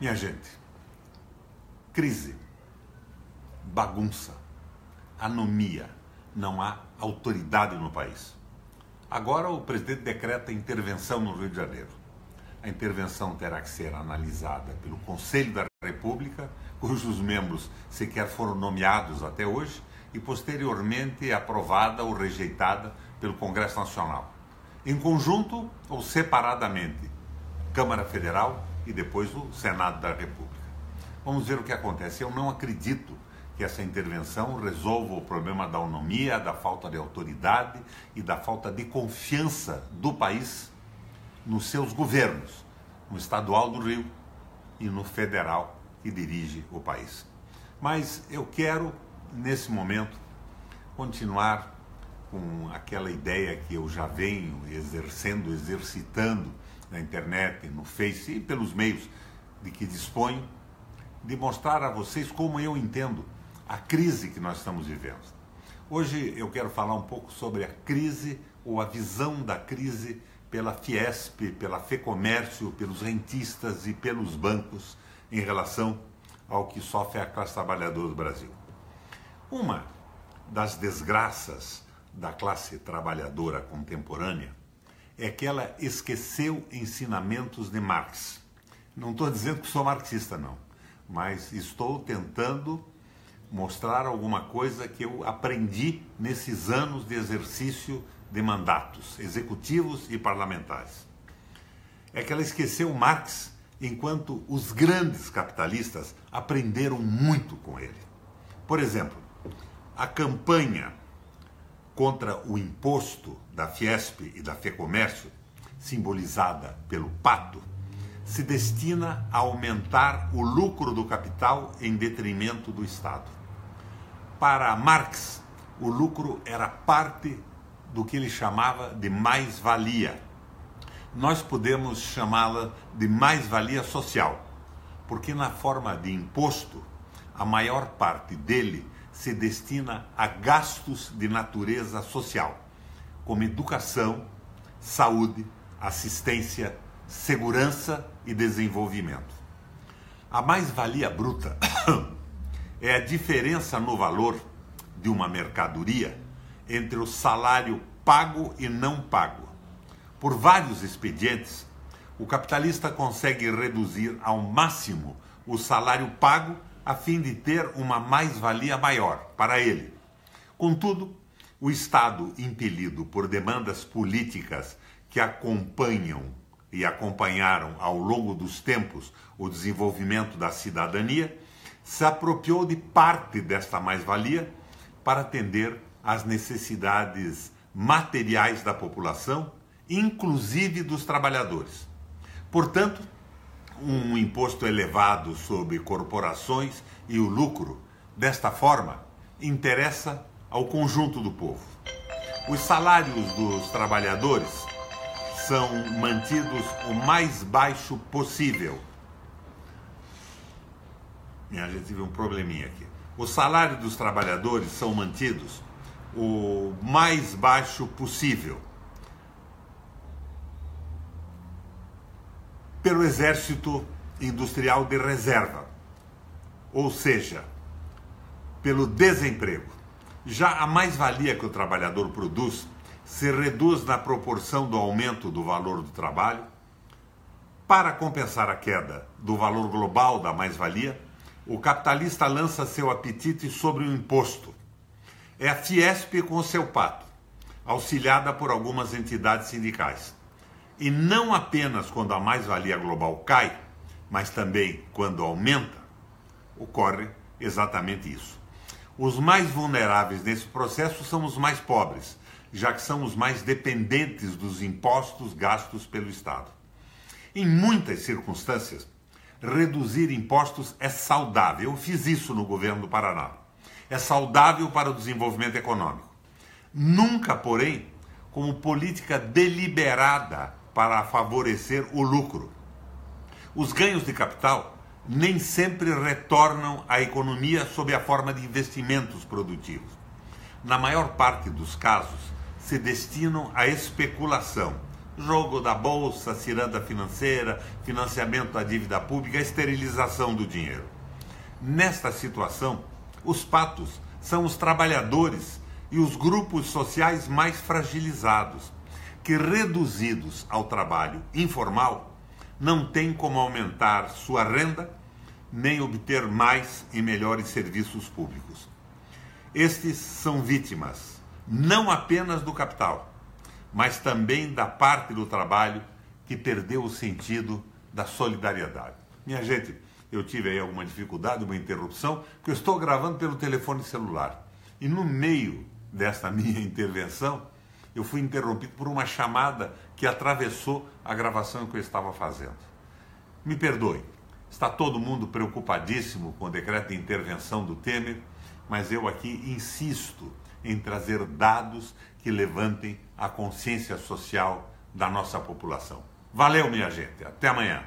Minha gente, crise, bagunça, anomia, não há autoridade no país. Agora o presidente decreta intervenção no Rio de Janeiro. A intervenção terá que ser analisada pelo Conselho da República, cujos membros sequer foram nomeados até hoje, e posteriormente aprovada ou rejeitada pelo Congresso Nacional. Em conjunto ou separadamente, Câmara Federal e depois o Senado da República. Vamos ver o que acontece. Eu não acredito que essa intervenção resolva o problema da anomia, da falta de autoridade e da falta de confiança do país nos seus governos, no estadual do Rio e no federal que dirige o país. Mas eu quero, nesse momento, continuar com aquela ideia que eu já venho exercitando na internet, no Face e pelos meios de que disponho, de mostrar a vocês como eu entendo a crise que nós estamos vivendo. Hoje eu quero falar um pouco sobre a crise ou a visão da crise pela Fiesp, pela Fecomércio, pelos rentistas e pelos bancos em relação ao que sofre a classe trabalhadora do Brasil. Uma das desgraças da classe trabalhadora contemporânea é que ela esqueceu ensinamentos de Marx. Não estou dizendo que sou marxista, não, mas estou tentando mostrar alguma coisa que eu aprendi nesses anos de exercício de mandatos executivos e parlamentares. É que ela esqueceu Marx, enquanto os grandes capitalistas aprenderam muito com ele. Por exemplo, a campanha contra o imposto da Fiesp e da Fecomércio, simbolizada pelo pato, se destina a aumentar o lucro do capital em detrimento do Estado. Para Marx, o lucro era parte do que ele chamava de mais-valia. Nós podemos chamá-la de mais-valia social, porque na forma de imposto, a maior parte dele se destina a gastos de natureza social, como educação, saúde, assistência, segurança e desenvolvimento. A mais-valia bruta é a diferença no valor de uma mercadoria entre o salário pago e não pago. Por vários expedientes, o capitalista consegue reduzir ao máximo o salário pago a fim de ter uma mais-valia maior para ele. Contudo, o Estado, impelido por demandas políticas que acompanham e acompanharam ao longo dos tempos o desenvolvimento da cidadania, se apropriou de parte desta mais-valia para atender às necessidades materiais da população, inclusive dos trabalhadores. Portanto, um imposto elevado sobre corporações e o lucro, desta forma, interessa ao conjunto do povo. Os salários dos trabalhadores são mantidos o mais baixo possível. A gente teve um probleminha aqui. Os salários dos trabalhadores são mantidos o mais baixo possível pelo Exército Industrial de Reserva, ou seja, pelo desemprego. Já a mais-valia que o trabalhador produz se reduz na proporção do aumento do valor do trabalho. Para compensar a queda do valor global da mais-valia, o capitalista lança seu apetite sobre o imposto. É a Fiesp com seu pato, auxiliada por algumas entidades sindicais. E não apenas quando a mais-valia global cai, mas também quando aumenta, ocorre exatamente isso. Os mais vulneráveis nesse processo são os mais pobres, já que são os mais dependentes dos impostos gastos pelo Estado. Em muitas circunstâncias, reduzir impostos é saudável. Eu fiz isso no governo do Paraná. É saudável para o desenvolvimento econômico. Nunca, porém, como política deliberada para favorecer o lucro. Os ganhos de capital nem sempre retornam à economia sob a forma de investimentos produtivos. Na maior parte dos casos, se destinam à especulação, Jogo da bolsa, ciranda financeira, financiamento da dívida pública, esterilização do dinheiro. Nesta situação, os patos são os trabalhadores e os grupos sociais mais fragilizados, que, reduzidos ao trabalho informal, não têm como aumentar sua renda nem obter mais e melhores serviços públicos. Estes são vítimas não apenas do capital, mas também da parte do trabalho que perdeu o sentido da solidariedade. Minha gente, eu tive aí alguma dificuldade, uma interrupção, porque eu estou gravando pelo telefone celular. E no meio desta minha intervenção, eu fui interrompido por uma chamada que atravessou a gravação que eu estava fazendo. Me perdoe, está todo mundo preocupadíssimo com o decreto de intervenção do Temer, mas eu aqui insisto em trazer dados que levantem a consciência social da nossa população. Valeu, minha gente. Até amanhã.